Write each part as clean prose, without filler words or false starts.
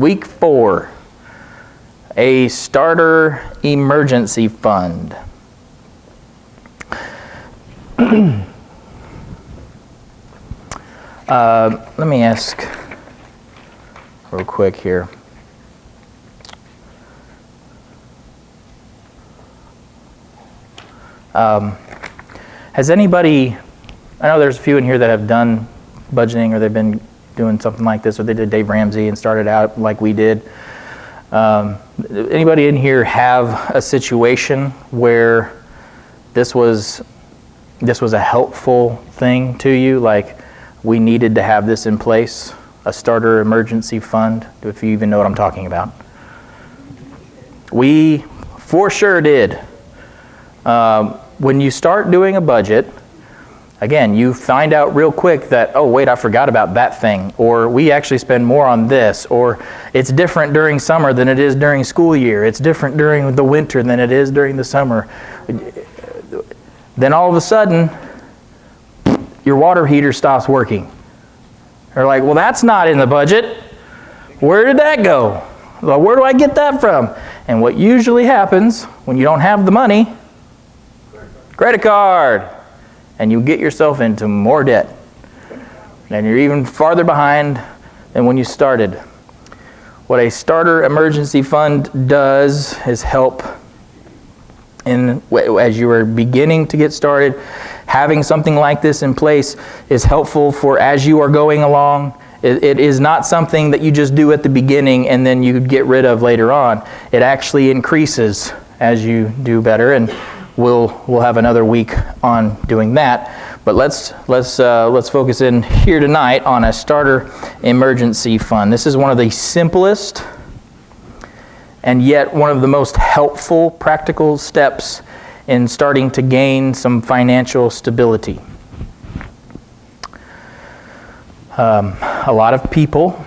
Week 4, a starter emergency fund. Let me ask real quick here. Has anybody, I know there's a few in here that have done budgeting, or they've been doing something like this, or they did Dave Ramsey and started out like we did. Anybody in here have a situation where this was a helpful thing to you, like we needed to have this in place, a starter emergency fund, if you even know what I'm talking about? We for sure did. When you start doing a budget, again, you find out real quick that, oh wait, I forgot about that thing, or we actually spend more on this, or it's different during summer than it is during school year, it's different during the winter than it is during the summer. Then all of a sudden, your water heater stops working. They're like, well, that's not in the budget. Where did that go? Well, where do I get that from? And what usually happens when you don't have the money, credit card. And you get yourself into more debt. And you're even farther behind than when you started. What a starter emergency fund does is help as you are beginning to get started. Having something like this in place is helpful for as you are going along. It is not something that you just do at the beginning and then you get rid of later on. It actually increases as you do better, and we'll have another week on doing that. But let's focus in here tonight on a starter emergency fund. This is one of the simplest and yet one of the most helpful practical steps in starting to gain some financial stability. A lot of people,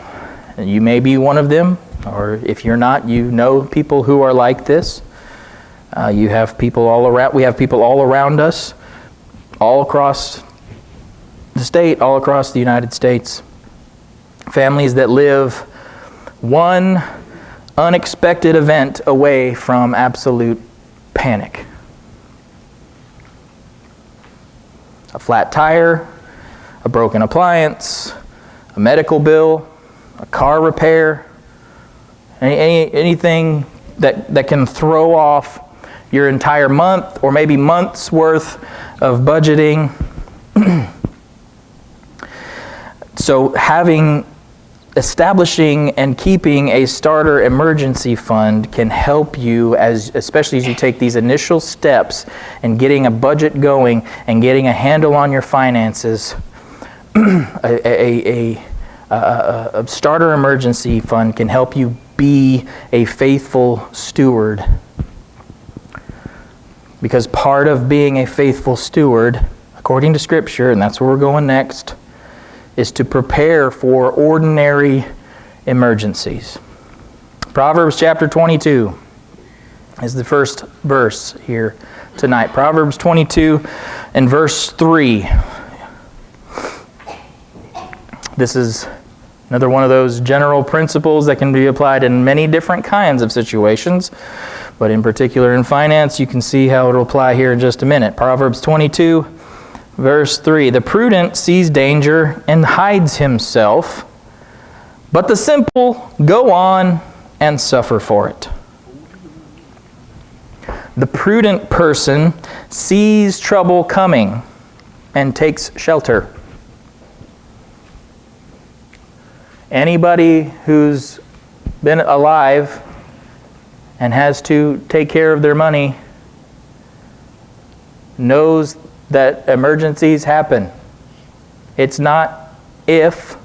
and you may be one of them, or if you're not, you know people who are like this. You have people all around. We have people all around us, all across the state, all across the United States. Families that live one unexpected event away from absolute panic. A flat tire, a broken appliance, a medical bill, a car repair, anything that can throw off your entire month or maybe months worth of budgeting. So establishing and keeping a starter emergency fund can help you, especially as you take these initial steps and getting a budget going and getting a handle on your finances. A starter emergency fund can help you be a faithful steward. Because part of being a faithful steward, according to Scripture, and that's where we're going next, is to prepare for ordinary emergencies. Proverbs chapter 22 is the first verse here tonight. Proverbs 22 and verse 3. This is another one of those general principles that can be applied in many different kinds of situations. But in particular in finance, you can see how it will apply here in just a minute. Proverbs 22, verse 3. The prudent sees danger and hides himself, but the simple go on and suffer for it. The prudent person sees trouble coming and takes shelter. Anybody who's been alive and has to take care of their money knows that emergencies happen. It's not if,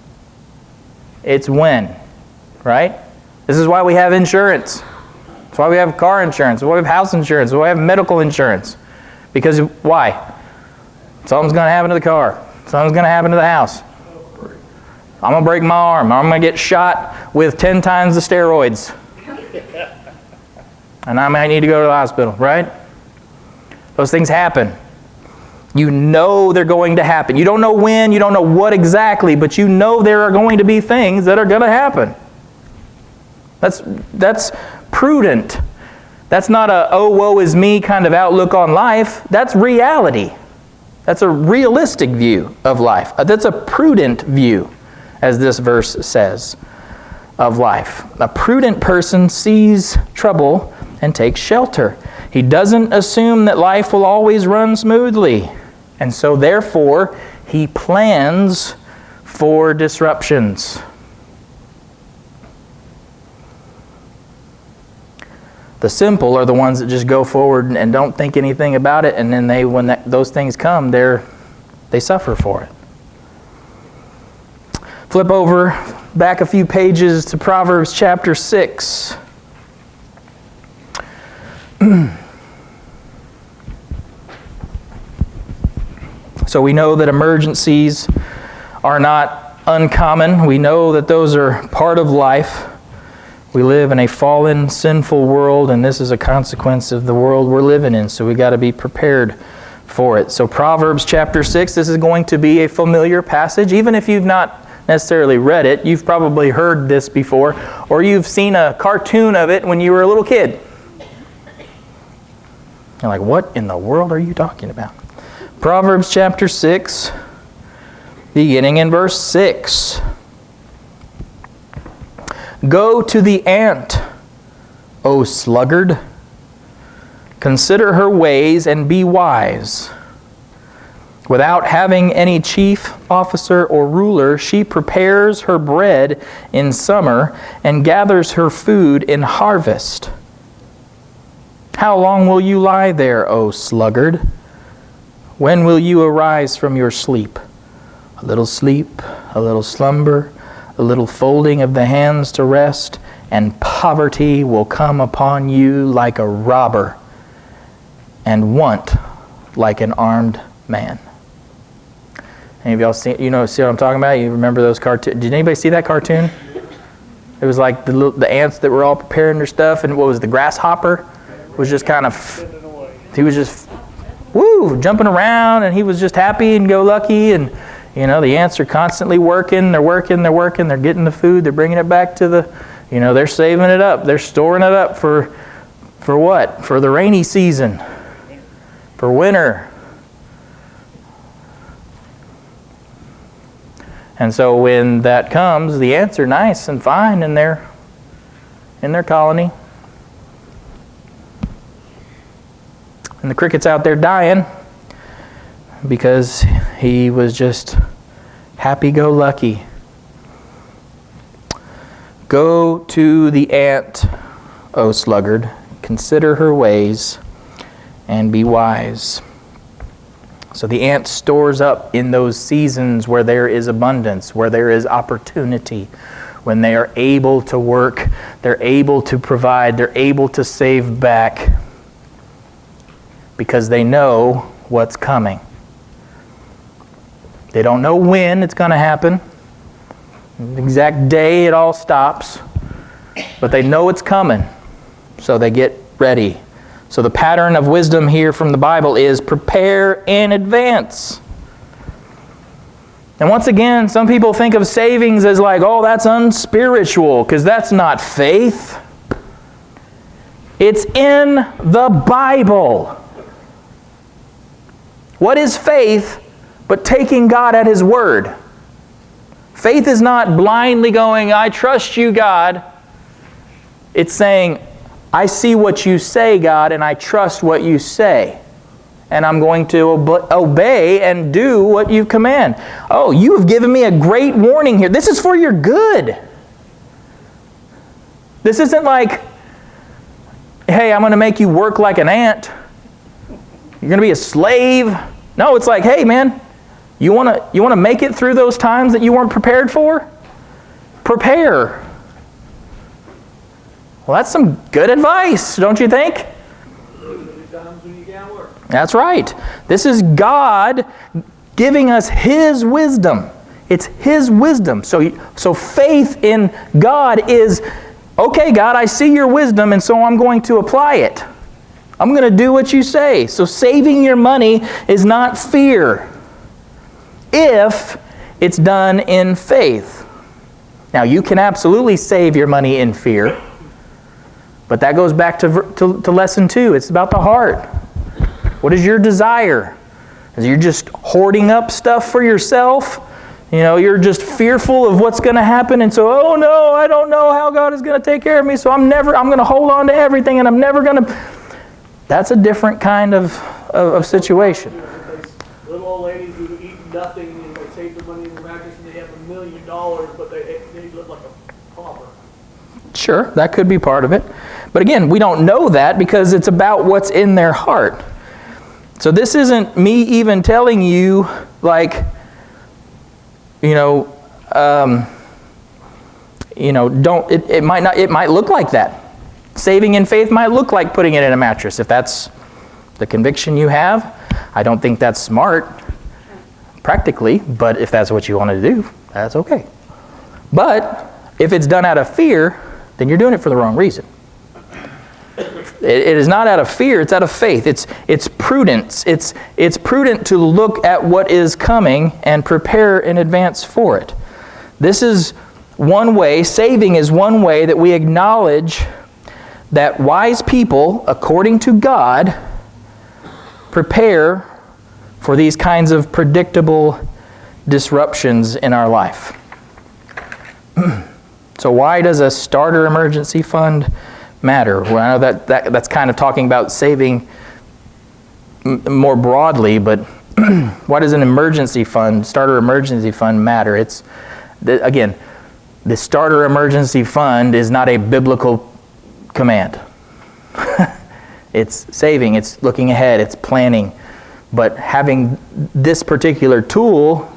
it's when, right? This is why we have insurance. That's why we have car insurance. That's why we have house insurance. That's why we have medical insurance. Because why? Something's going to happen to the car. Something's going to happen to the house. I'm going to break my arm. I'm going to get shot with 10 times the steroids. And I might need to go to the hospital, right? Those things happen. You know they're going to happen. You don't know when, you don't know what exactly, but you know there are going to be things that are going to happen. That's prudent. That's not a, oh, woe is me kind of outlook on life. That's reality. That's a realistic view of life. That's a prudent view, as this verse says, of life. A prudent person sees trouble and takes shelter. He doesn't assume that life will always run smoothly. And so therefore, he plans for disruptions. The simple are the ones that just go forward and don't think anything about it, and then when those things come, they suffer for it. Flip over back a few pages to Proverbs chapter 6. So we know that emergencies are not uncommon. We know that those are part of life. We live in a fallen, sinful world, and this is a consequence of the world we're living in, so we got to be prepared for it. So Proverbs chapter 6, this is going to be a familiar passage. Even if you've not necessarily read it, you've probably heard this before, or you've seen a cartoon of it when you were a little kid. You're like, what in the world are you talking about? Proverbs chapter 6, beginning in verse 6. Go to the ant, O sluggard. Consider her ways and be wise. Without having any chief, officer, or ruler, she prepares her bread in summer and gathers her food in harvest. How long will you lie there, O sluggard? When will you arise from your sleep? A little sleep, a little slumber, a little folding of the hands to rest, and poverty will come upon you like a robber, and want like an armed man. Any of y'all see what I'm talking about? You remember those cartoons? Did anybody see that cartoon? It was like the ants that were all preparing their stuff, and what was the grasshopper? Was just kind of, he was just, jumping around, and he was just happy and go lucky, and the ants are constantly working, they're getting the food, they're bringing it back to they're saving it up, they're storing it up for what? For the rainy season, for winter. And so when that comes, the ants are nice and fine in their colony. And the cricket's out there dying because he was just happy-go-lucky. Go to the ant, O sluggard, consider her ways, and be wise. So the ant stores up in those seasons where there is abundance, where there is opportunity, when they are able to work, they're able to provide, they're able to save back, because they know what's coming. They don't know when it's going to happen, the exact day it all stops, but they know it's coming, so they get ready. So the pattern of wisdom here from the Bible is prepare in advance. And once again, some people think of savings as like, oh, that's unspiritual, because that's not faith. It's in the Bible. What is faith but taking God at His word? Faith is not blindly going, I trust you, God. It's saying, I see what you say, God, and I trust what you say. And I'm going to obey and do what you command. Oh, you have given me a great warning here. This is for your good. This isn't like, hey, I'm going to make you work like an ant. You're going to be a slave. No, it's like, hey, man, you want to make it through those times that you weren't prepared for? Prepare. Well, that's some good advice, don't you think? That's right. This is God giving us His wisdom. It's His wisdom. So faith in God is, okay, God, I see your wisdom, and so I'm going to apply it. I'm going to do what you say. So saving your money is not fear if it's done in faith. Now, you can absolutely save your money in fear. But that goes back to lesson 2. It's about the heart. What is your desire? Is you're just hoarding up stuff for yourself? You're just fearful of what's going to happen, and so, oh no, I don't know how God is going to take care of me, so I'm going to hold on to everything, and I'm never going to... That's a different kind of situation. Little old ladies who eat nothing, and they save their money in their mattress, and they have $1 million, but they live like a pauper. Sure, that could be part of it. But again, we don't know that because it's about what's in their heart. So this isn't me even telling you, like, don't. It might not. It might look like that. Saving in faith might look like putting it in a mattress. If that's the conviction you have, I don't think that's smart, practically. But if that's what you want to do, that's okay. But if it's done out of fear, then you're doing it for the wrong reason. It is not out of fear, it's out of faith. It's prudence. It's prudent to look at what is coming and prepare in advance for it. This is one way, saving is one way that we acknowledge that wise people, according to God, prepare for these kinds of predictable disruptions in our life. So why does a starter emergency fund matter? Well, I know that's kind of talking about saving more broadly, but why does an emergency fund, starter emergency fund matter? Again, the starter emergency fund is not a biblical command. It's saving, it's looking ahead, it's planning. But having this particular tool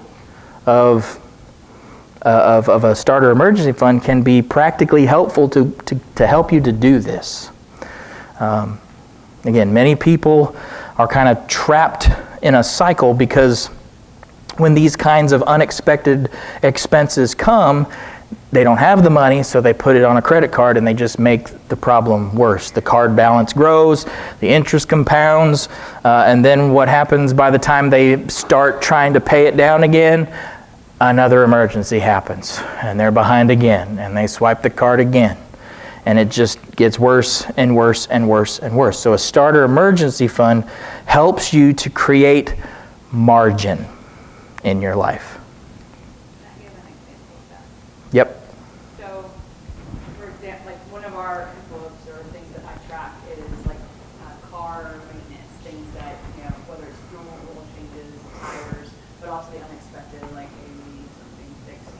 of a starter emergency fund can be practically helpful to help you to do this. Again, many people are kind of trapped in a cycle because when these kinds of unexpected expenses come, they don't have the money, so they put it on a credit card and they just make the problem worse. The card balance grows, the interest compounds, and then what happens by the time they start trying to pay it down again? Another emergency happens, and they're behind again, and they swipe the card again. And it just gets worse and worse and worse and worse. So a starter emergency fund helps you to create margin in your life. Can I give an example of that? Yep. So, for example, like one of our envelopes or things that I track is like car maintenance, things that, whether it's normal oil changes, tires, but also the unexpected, like maybe something fixed,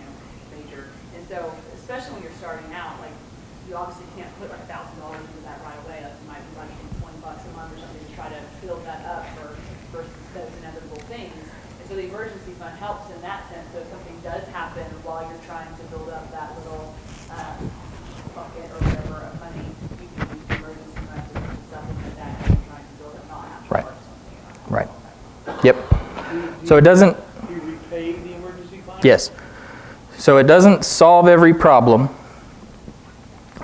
major. And so, especially when you're starting out, like you obviously can't put like $1,000 into that right away. Like you might be budgeting $20 a month or something to try to build that up for those inevitable things. And so the emergency fund helps in that sense. So if something does happen while you're trying to build up that little bucket or whatever of money, you can use the emergency fund to supplement that and you're trying to build up, not have to Right. start something. Right. Yep. So it doesn't... Do you repay the emergency fund? Yes. So it doesn't solve every problem,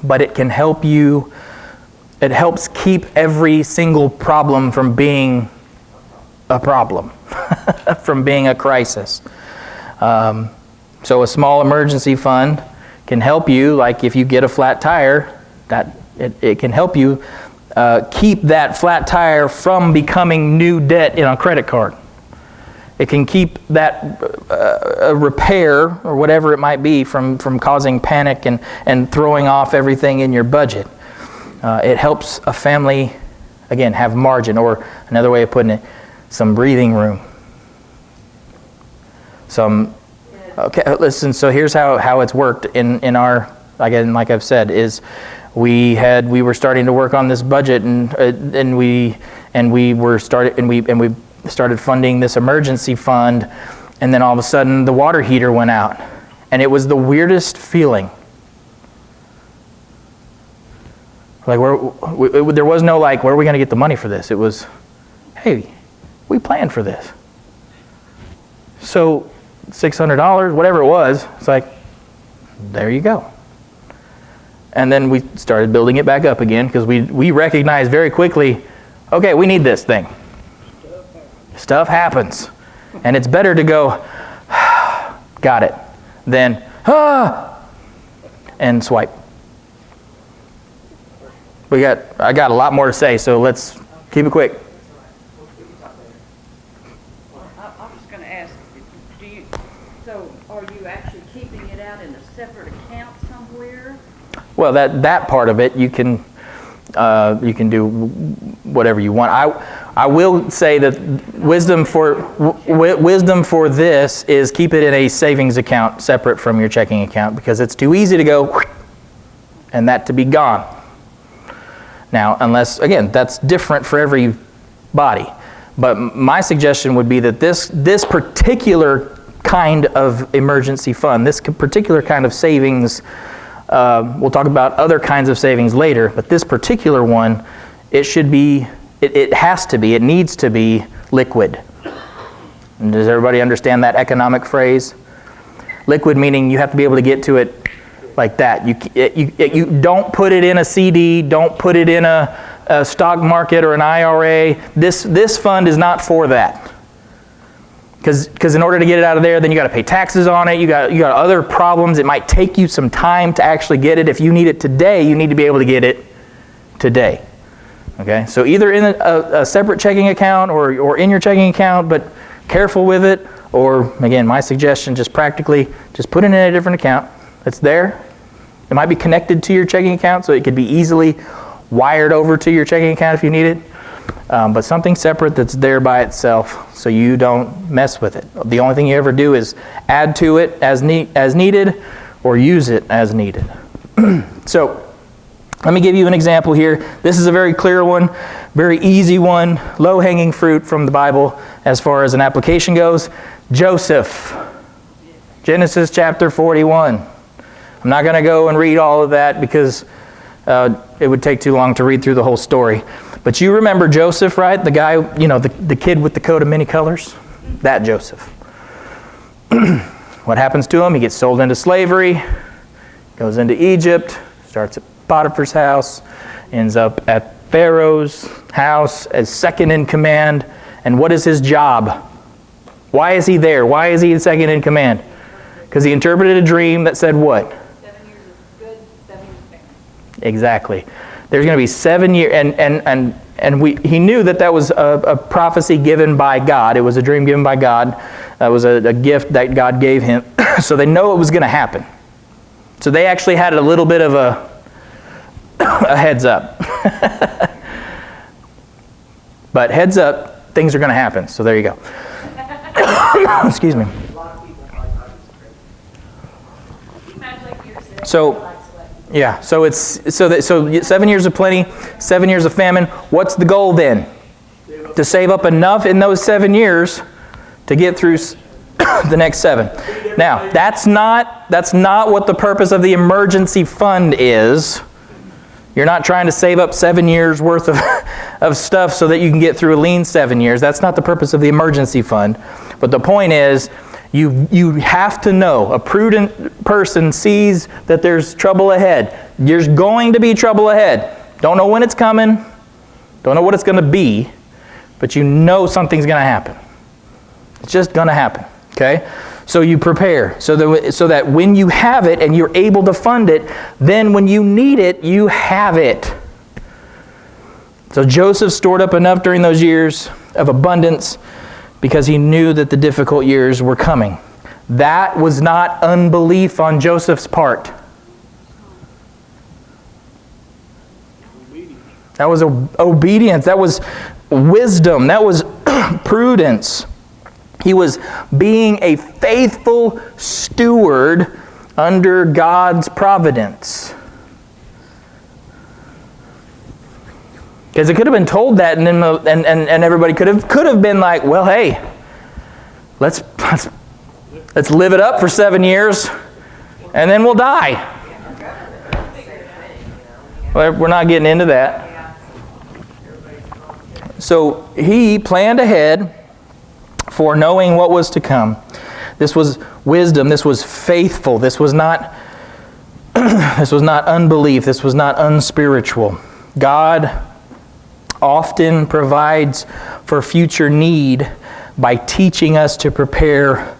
but it can help you, it helps keep every single problem from being a problem, from being a crisis. So a small emergency fund can help you, like if you get a flat tire, that it can help you keep that flat tire from becoming new debt in a credit card. It can keep that repair or whatever it might be from causing panic and throwing off everything in your budget. It helps a family, again, have margin, or another way of putting it, some breathing room. Okay, listen, so here's how it's worked in our, again, like I've said, is we were starting to work on this budget and we started funding this emergency fund, and then all of a sudden the water heater went out, and it was the weirdest feeling. Like there was no like, where are we going to get the money for this? It was, hey, we planned for this. So $600, whatever it was, it's like, there you go. And then we started building it back up again because we recognized very quickly, okay, we need this thing. Stuff happens. And it's better to go, got it, than, and swipe. I got a lot more to say, so let's keep it quick. I'm just going to ask, so are you actually keeping it out in a separate account somewhere? Well, that part of it, you can do whatever you want. I will say that wisdom for this is keep it in a savings account separate from your checking account, because it's too easy to go and that to be gone. Now, unless, again, that's different for every body. But my suggestion would be that this particular kind of emergency fund, this particular kind of savings, we'll talk about other kinds of savings later, but this particular one, it should be, it has to be, it needs to be liquid. And does everybody understand that economic phrase? Liquid meaning you have to be able to get to it like that. You don't put it in a CD, don't put it in a stock market or an IRA. This fund is not for that. Because in order to get it out of there, then you got to pay taxes on it. You got other problems. It might take you some time to actually get it. If you need it today, you need to be able to get it today. Okay, so either in a separate checking account or in your checking account, but careful with it. Or again, my suggestion, just practically, just put it in a different account. It's there. It might be connected to your checking account, so it could be easily wired over to your checking account if you need it. But something separate that's there by itself, so you don't mess with it. The only thing you ever do is add to it as needed, or use it as needed. So, let me give you an example here. This is a very clear one, very easy one, low-hanging fruit from the Bible as far as an application goes. Joseph, Genesis chapter 41. I'm not going to go and read all of that because it would take too long to read through the whole story. But you remember Joseph, right? The guy, the kid with the coat of many colors? That Joseph. What happens to him? He gets sold into slavery, goes into Egypt, starts at Potiphar's house, ends up at Pharaoh's house as second in command. And what is his job? Why is he there? Why is he second in command? Because he interpreted a dream that said what? 7 years is good, 7 years famine. Exactly. There's going to be 7 years, and he knew that was a prophecy given by God. It was a dream given by God. That was a gift that God gave him. So they know it was going to happen. So they actually had a little bit of a heads up. But heads up, things are going to happen. So there you go. Excuse me. So, yeah. So 7 years of plenty, 7 years of famine. What's the goal then? To save up enough in those 7 years to get through the next 7. Now, that's not what the purpose of the emergency fund is. You're not trying to save up 7 years worth of stuff so that you can get through a lean 7 years. That's not the purpose of the emergency fund. But the point is, you have to know. A prudent person sees that there's trouble ahead. There's going to be trouble ahead. Don't know when it's coming. Don't know what it's going to be. But you know something's going to happen. It's just going to happen. Okay? So you prepare so that when you have it and you're able to fund it, then when you need it, you have it. So Joseph stored up enough during those years of abundance because he knew that the difficult years were coming. That was not unbelief on Joseph's part. That was obedience. That was wisdom. That was prudence. He was being a faithful steward under God's providence. Because it could have been told that, and everybody could have been like, well, hey, let's live it up for 7 years, and then we'll die. Well, we're not getting into that. So he planned ahead for knowing what was to come. This was wisdom. This was faithful. This was not unbelief. This was not unspiritual. God often provides for future need by teaching us to prepare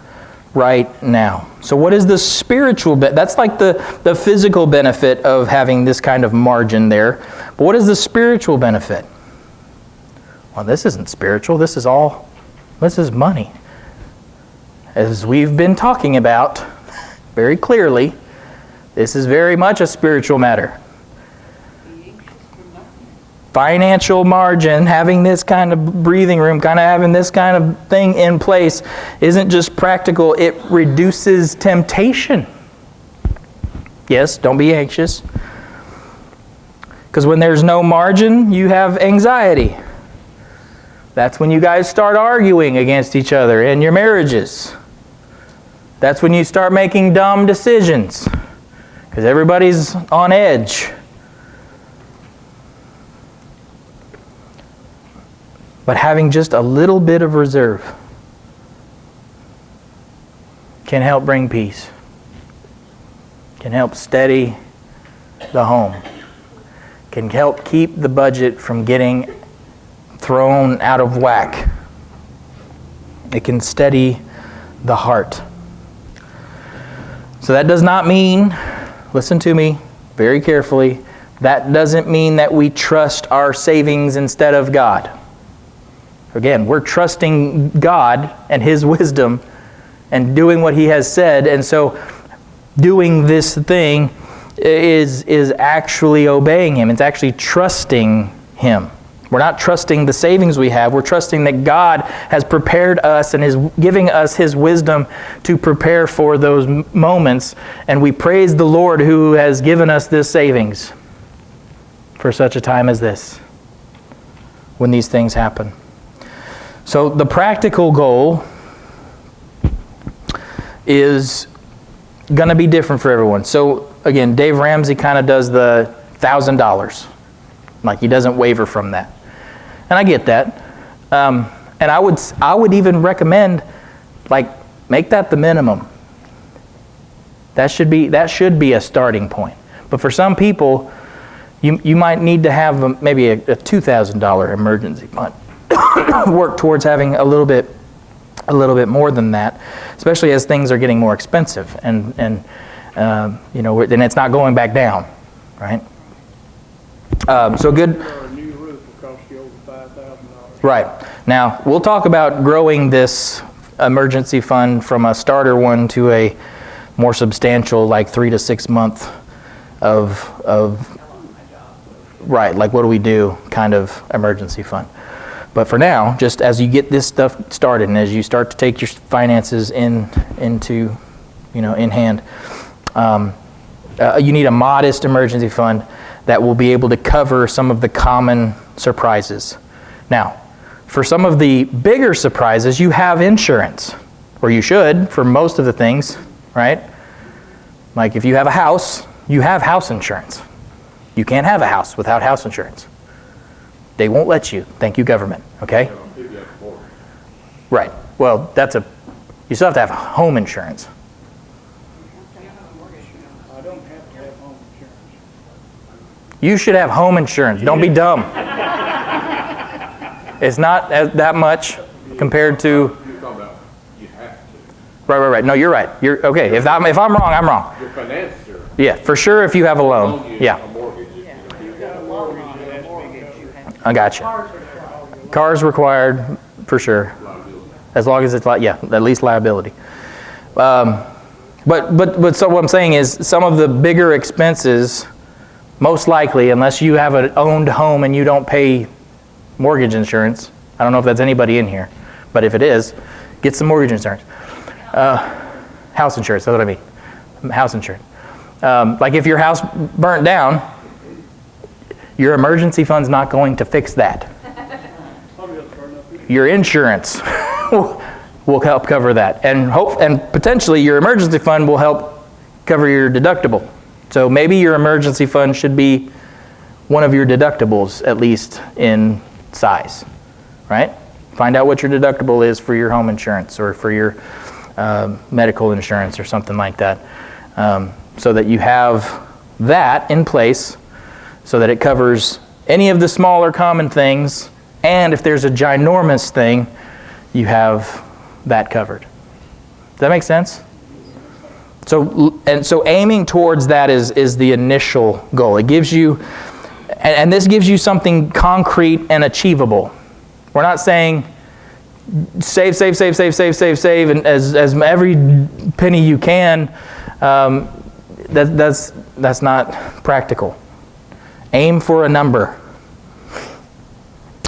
right now. So what is the spiritual that's like the physical benefit of having this kind of margin there. But what is the spiritual benefit? Well, this isn't spiritual. This is money. As we've been talking about very clearly, this is very much a spiritual matter. Financial margin, having this kind of breathing room, kind of having this kind of thing in place isn't just practical, it reduces temptation. Yes, don't be anxious. Because when there's no margin, you have anxiety. That's when you guys start arguing against each other in your marriages. That's when you start making dumb decisions. Because everybody's on edge. But having just a little bit of reserve can help bring peace. Can help steady the home. Can help keep the budget from getting thrown out of whack. It can steady the heart. So that does not mean, listen to me very carefully, that doesn't mean that we trust our savings instead of God. Again, we're trusting God and His wisdom and doing what He has said, and so doing this thing is actually obeying Him. It's actually trusting Him. We're not trusting the savings we have. We're trusting that God has prepared us and is giving us His wisdom to prepare for those moments, and we praise the Lord who has given us this savings for such a time as this, when these things happen. So the practical goal is going to be different for everyone. So again, Dave Ramsey kind of does the $1,000. Like, he doesn't waver from that. And I get that. And I would even recommend, like, make that the minimum. That should be a starting point. But for some people, you might need to have maybe a $2,000 emergency fund. Work towards having a little bit more than that, especially as things are getting more expensive, and then it's not going back down, right? So good. A new roof will cost you over $5,000. Right. Now we'll talk about growing this emergency fund from a starter one to a more substantial, like 3 to 6 month of right. Like, what do we do? Kind of emergency fund. But for now, just as you get this stuff started and as you start to take your finances in hand, you need a modest emergency fund that will be able to cover some of the common surprises. Now, for some of the bigger surprises, you have insurance, or you should for most of the things, right? Like if you have a house, you have house insurance. You can't have a house without house insurance. They won't let you. Thank you, government. Okay? Right. Well, you still have to have home insurance. I don't have to have home insurance. You should have home insurance. Don't be dumb. It's not that much compared to. You're talking about you have to. Right. No, you're right. You're okay. If I'm wrong, I'm wrong. Your financer. Yeah, for sure. If you have a loan. Yeah. A mortgage. I got you. Cars required for sure, as long as it's at least liability. But so what I'm saying is some of the bigger expenses, most likely, unless you have an owned home and you don't pay mortgage insurance. I don't know if that's anybody in here, but if it is, get some mortgage insurance. House insurance. That's what I mean. House insurance. Like if your house burnt down, your emergency fund's not going to fix that. Your insurance will help cover that, and potentially your emergency fund will help cover your deductible. So maybe your emergency fund should be one of your deductibles, at least in size, right? Find out what your deductible is for your home insurance or for your medical insurance or something like that, so that you have that in place, so that it covers any of the smaller common things, and if there's a ginormous thing, you have that covered. that make sense? So aiming towards that is the initial goal. It gives you, and this gives you something concrete and achievable. We're not saying save, and as every penny you can. That's not practical. Aim for a number.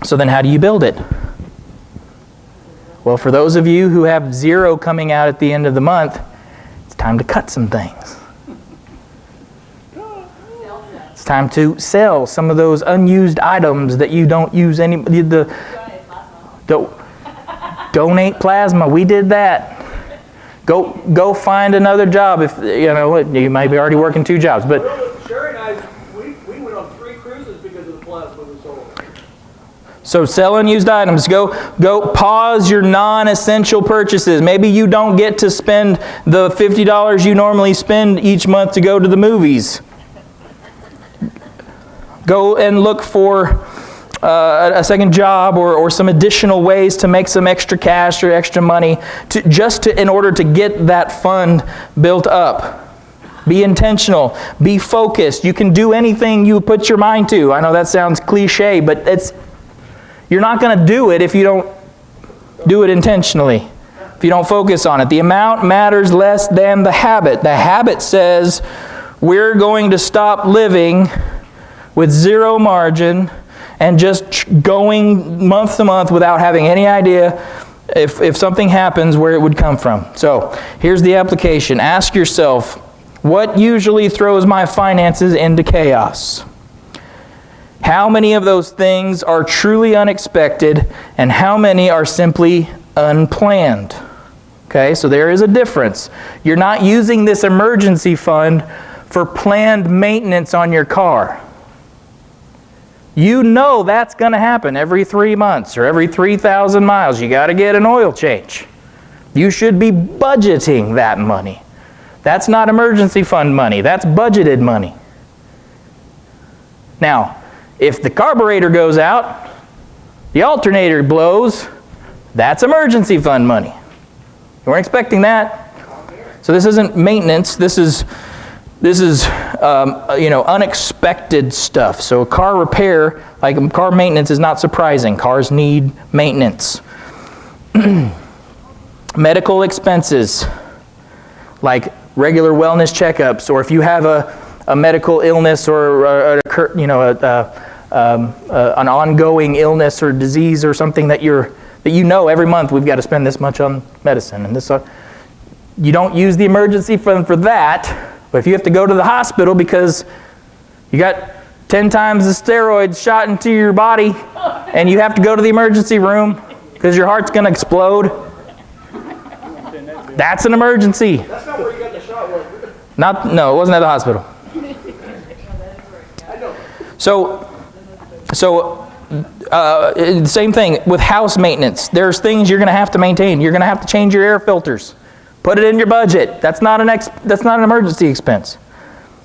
So then how do you build it? Well, for those of you who have zero coming out at the end of the month, it's time to cut some things. It's time to sell some of those unused items that you don't use any. Donate plasma. We did that. Go find another job if you might be already working 2 jobs. But Sherry and I, we went on 3 cruises because of the plasma we sold. so sell unused items. Go pause your non-essential purchases. Maybe you don't get to spend the $50 you normally spend each month to go to the movies. Go and look for a second job or some additional ways to make some extra cash or extra money in order to get that fund built up. Be intentional. Be focused. You can do anything you put your mind to. I know that sounds cliche, but you're not going to do it if you don't do it intentionally. If you don't focus on it. The amount matters less than the habit. The habit says we're going to stop living with zero margin and just going month to month without having any idea if something happens where it would come from. So here's the application. Ask yourself, what usually throws my finances into chaos? How many of those things are truly unexpected, and how many are simply unplanned? Okay, so there is a difference. You're not using this emergency fund for planned maintenance on your car. You know that's going to happen every 3 months or every 3,000 miles. You got to get an oil change. You should be budgeting that money. That's not emergency fund money. That's budgeted money. Now, if the carburetor goes out, the alternator blows, that's emergency fund money. You weren't expecting that. So this isn't maintenance. This is unexpected stuff. So car repair, like car maintenance, is not surprising. Cars need maintenance. Medical expenses, like regular wellness checkups, or if you have a medical illness or an ongoing illness or disease or something that every month we've got to spend this much on medicine and this. You don't use the emergency fund for that. But if you have to go to the hospital because you got 10 times the steroids shot into your body and you have to go to the emergency room because your heart's going to explode, that's an emergency. That's not where you got the shot, was it? No, it wasn't at the hospital. I know. So same thing with house maintenance. There's things you're going to have to maintain. You're going to have to change your air filters. Put it in your budget. That's not an emergency expense.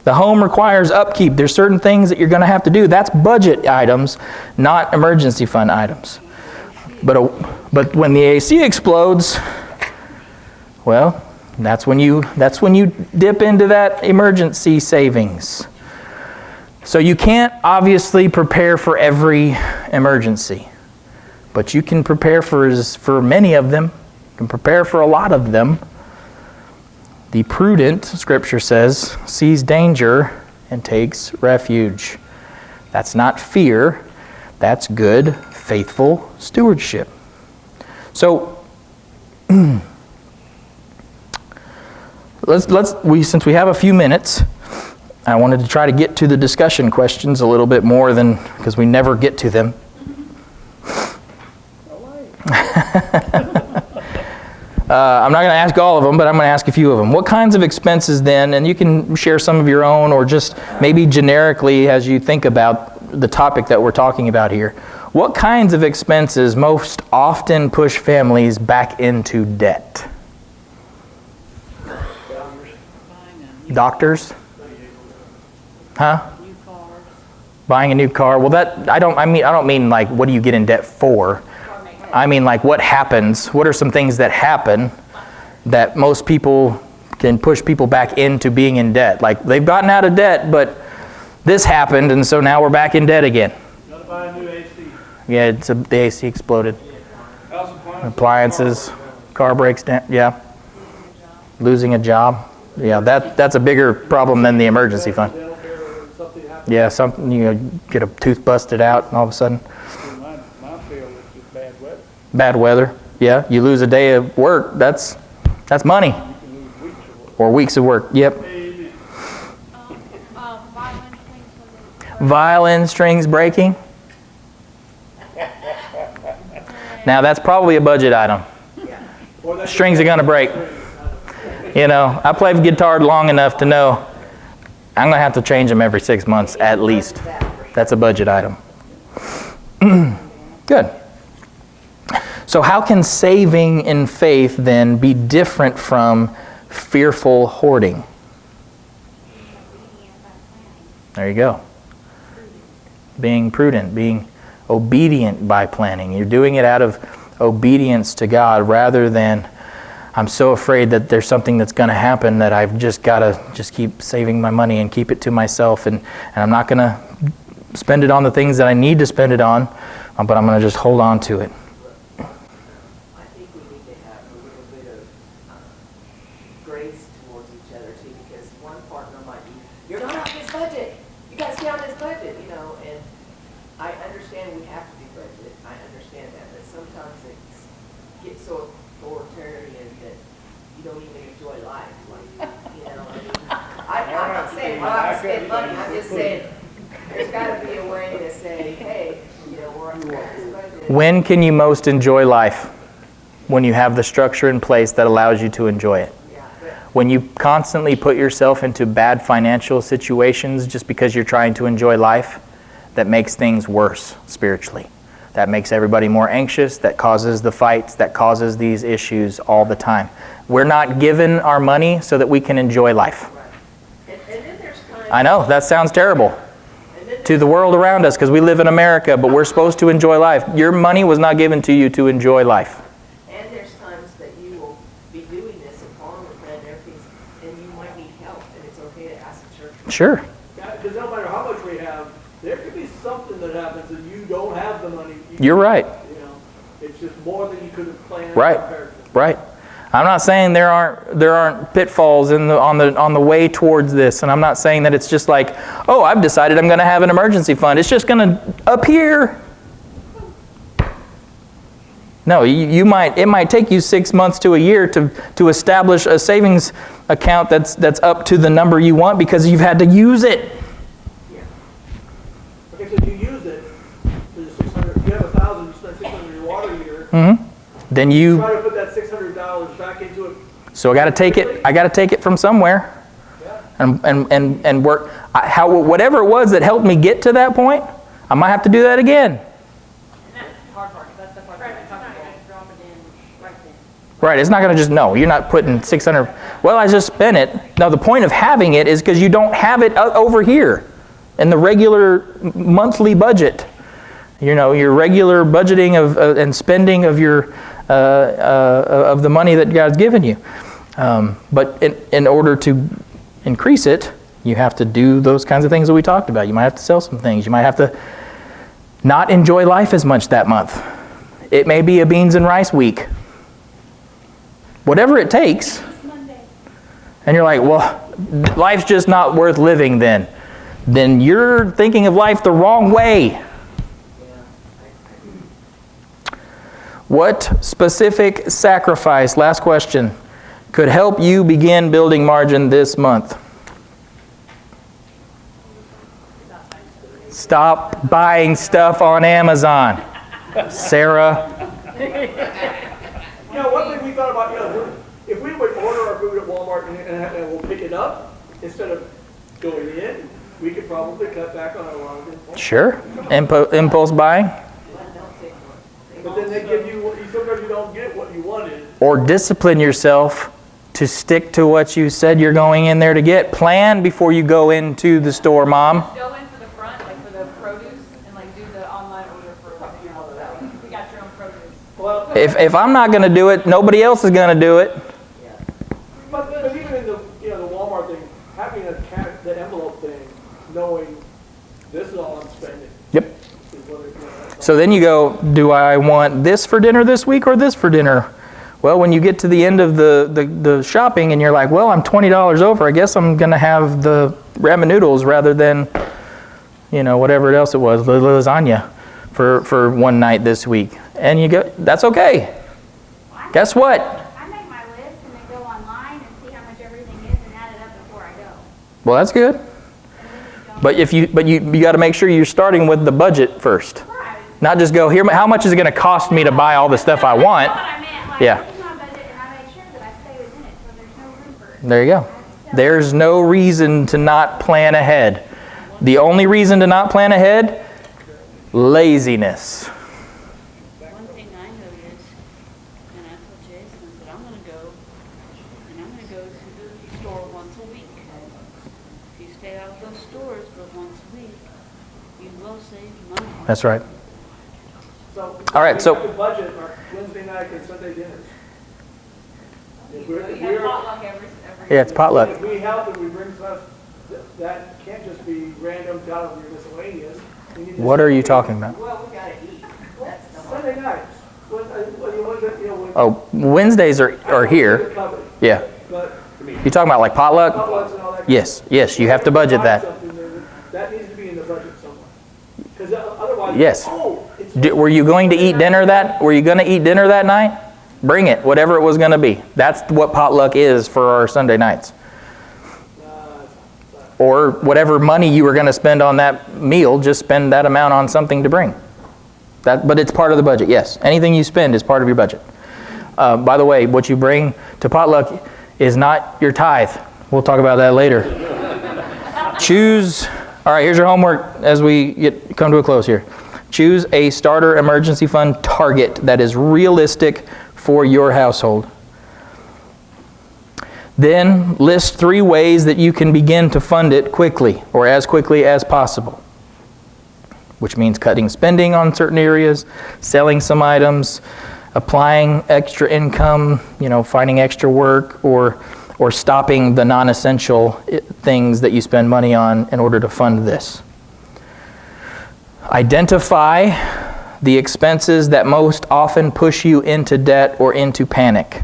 The home requires upkeep. There's certain things that you're going to have to do. That's budget items, not emergency fund items. But when the AC explodes, well, that's when you dip into that emergency savings. So you can't obviously prepare for every emergency, but you can prepare for many of them. You can prepare for a lot of them. The prudent, Scripture says, sees danger and takes refuge. That's not fear. That's good, faithful stewardship. So, since we have a few minutes, I wanted to try to get to the discussion questions a little bit more because we never get to them. I'm not going to ask all of them, but I'm going to ask a few of them. What kinds of expenses then, and you can share some of your own or just maybe generically as you think about the topic that we're talking about here, what kinds of expenses most often push families back into debt? Doctors? Huh? New cars. Buying a new car. Well, I don't mean like what do you get in debt for? I mean like what happens? What are some things that happen that most people can push people back into being in debt. Like, they've gotten out of debt, but this happened, and so now we're back in debt again. Gotta buy a new AC. Yeah, the AC exploded. House Appliances, car breaks down, yeah. Losing a job. Yeah, that's a bigger problem than the emergency fund. Dental care or something happens. Yeah, something, you get a tooth busted out and all of a sudden. My field is just bad weather. Bad weather. Yeah, you lose a day of work, that's money. You can lose weeks of work. Or weeks of work, yep. Maybe. Violin strings breaking. Now that's probably a budget item. Or that- Strings are gonna break. You know, I played guitar long enough to know I'm gonna have to change them every 6 months at least. That's a budget item. Good. So how can saving in faith then be different from fearful hoarding? There you go. Being prudent, being obedient by planning. You're doing it out of obedience to God rather than I'm so afraid that there's something that's going to happen that I've just got to just keep saving my money and keep it to myself, and I'm not going to spend it on the things that I need to spend it on, but I'm going to just hold on to it. I think we need to have a little bit of grace towards each other too, because one partner might be, "You're not on this budget. You got to stay on this budget," and I understand we have to do budget. I understand that, but sometimes it gets so authoritarian that you don't even enjoy life. I'm not saying we're not spending money. I'm just saying there's got to be a way to say, "Hey, we're on this budget." When can you most enjoy life? When you have the structure in place that allows you to enjoy it. Yeah, but When you constantly put yourself into bad financial situations just because you're trying to enjoy life, that makes things worse spiritually. That makes everybody more anxious, that causes the fights, that causes these issues all the time. We're not given our money so that we can enjoy life. and then there's times. I know, that sounds terrible And then to the world around us because we live in America, but we're supposed to enjoy life. Your money was not given to you to enjoy life. And there's times that you will be doing this and following the plan and everything, and you might need help, and it's okay to ask the church. Sure. Because no matter how much we have, there could be something that happens and you don't have the money. You're right. It's just more than you could have planned. Right. compared to- Right. I'm not saying there aren't pitfalls on the way towards this, and I'm not saying that it's just like, oh, I've decided I'm going to have an emergency fund. It's just going to appear. No, it might take you 6 months to a year to establish a savings account that's up to the number you want because you've had to use it. Okay, so you use it, there's 600, you have 1,000, you spend 600 in your water heater, Then you. try to put that $600 back into it. So I got to take it. I got to take it from somewhere, and work. Whatever it was that helped me get to that point, I might have to do that again. And that's the hard part, that's the part that I'm talking about. Drop it in right then. Right, it's not going to just, no, you're not putting 600, well, I just spent it. No, the point of having it is because you don't have it over here in the regular monthly budget. Your regular budgeting and spending of your of the money that God's given you. But in order to increase it, you have to do those kinds of things that we talked about. You might have to sell some things. You might have to not enjoy life as much that month. It may be a beans and rice week. Whatever it takes. And you're like, well, life's just not worth living then. Then you're thinking of life the wrong way. What specific sacrifice, last question, could help you begin building margin this month? Stop buying stuff on Amazon. Sarah. One thing we thought about, if we would order our food at Walmart and we'll pick it up, instead of going in, we could probably cut back on a lot of impulse. Sure. Impulse buying. But then they give you, sometimes you don't get what you wanted. Or discipline yourself to stick to what you said you're going in there to get. Plan before you go into the store, Mom. Go in for the front, like for the produce, and do the online order for you got your own produce. Well, If I'm not going to do it, nobody else is going to do it. So then you go, do I want this for dinner this week or this for dinner? Well, when you get to the end of the shopping and you're like, well, I'm $20 over, I guess I'm going to have the ramen noodles rather than, whatever else it was, the lasagna for one night this week. And you go, that's okay. Guess what? I make my list and then go online and see how much everything is and add it up before I go. Well, that's good. But you got to make sure you're starting with the budget first. Right. Not just go, here, how much is it going to cost me to buy all the stuff I want? That's what I meant. Like, Yeah. this is my budget and I make sure that I stay within it so there's no room for it. There you go. There's no reason to not plan ahead. The only reason to not plan ahead, laziness. One thing I know is, and I told Jason, I said, I'm gonna go to the store once a week. If you stay out of those stores but once a week, you will save money. That's right. So, All right, so- we have to budget our Wednesday night and Sunday dinners. If You we're, have potluck every Yeah, it's potluck. if we help and we bring stuff, that can't just be random out of your miscellaneous. We need to- What are you talking about? Well, we gotta eat. That's the one. Sunday nights. When Oh, Wednesdays are here. Yeah. But You talking about like potluck? potlucks and all that. Yes, you have to budget that. That needs to be in the budget somewhere. Because otherwise. Yes. Oh, it's. Were you going to eat dinner Were you going to eat dinner that night? Bring it, whatever it was going to be. That's what potluck is for our Sunday nights. Or whatever money you were going to spend on that meal, just spend that amount on something to bring. But it's part of the budget, yes. Anything you spend is part of your budget. By the way, what you bring to potluck is not your tithe. We'll talk about that later. All right, here's your homework as we come to a close here. Choose a starter emergency fund target that is realistic for your household. Then list 3 ways that you can begin to fund it quickly or as quickly as possible, which means cutting spending on certain areas, selling some items, applying extra income, finding extra work, or stopping the non-essential things that you spend money on in order to fund this. Identify the expenses that most often push you into debt or into panic.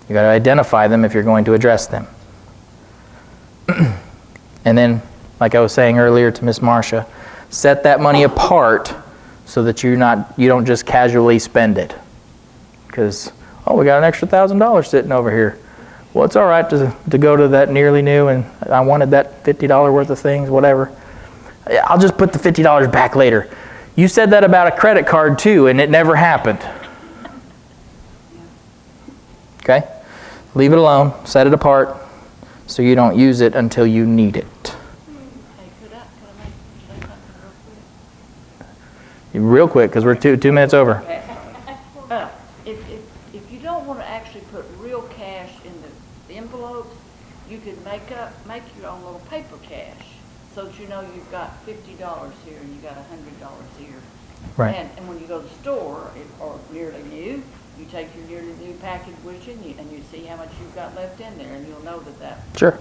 You got to identify them if you're going to address them. And then, like I was saying earlier to Miss Marcia, set that money apart so that you don't just casually spend it. Because, we got an extra $1,000 sitting over here. Well, it's all right to go to that nearly new, and I wanted that $50 worth of things, whatever. I'll just put the $50 back later. You said that about a credit card too, and it never happened. Okay? Leave it alone. Set it apart so you don't use it until you need it. Hey, could I say something Real quick, because we're two minutes over. real quick? If you don't want to actually put real cash in the envelopes, you could make your own little paper cash, so that you've got $50 here and you got $100 here. Right. And when you go to the store, or nearly new, you take your nearly new package with you and you see how much you've got left in there, and you'll know that. Sure.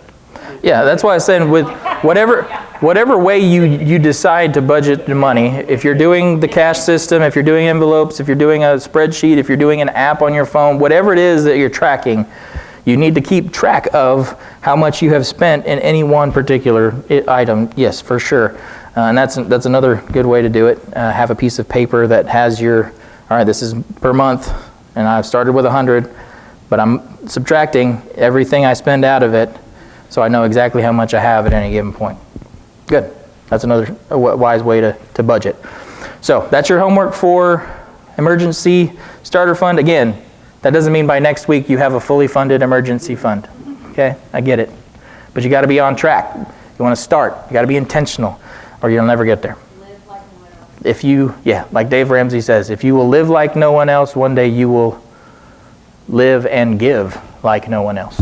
Yeah, that's why I said with whatever way you decide to budget the money, if you're doing the cash system, if you're doing envelopes, if you're doing a spreadsheet, if you're doing an app on your phone, whatever it is that you're tracking, you need to keep track of how much you have spent in any one particular item. Yes, for sure. And that's another good way to do it. Have a piece of paper that has all right, this is per month, and I've started with 100, but I'm subtracting everything I spend out of it, so I know exactly how much I have at any given point. Good. That's another wise way to budget. So that's your homework for emergency starter fund. Again, that doesn't mean by next week you have a fully funded emergency fund. Okay? I get it. But you got to be on track. You want to start. You got to be intentional, or you'll never get there. Live like no one else. Like Dave Ramsey says, if you will live like no one else, one day you will live and give like no one else.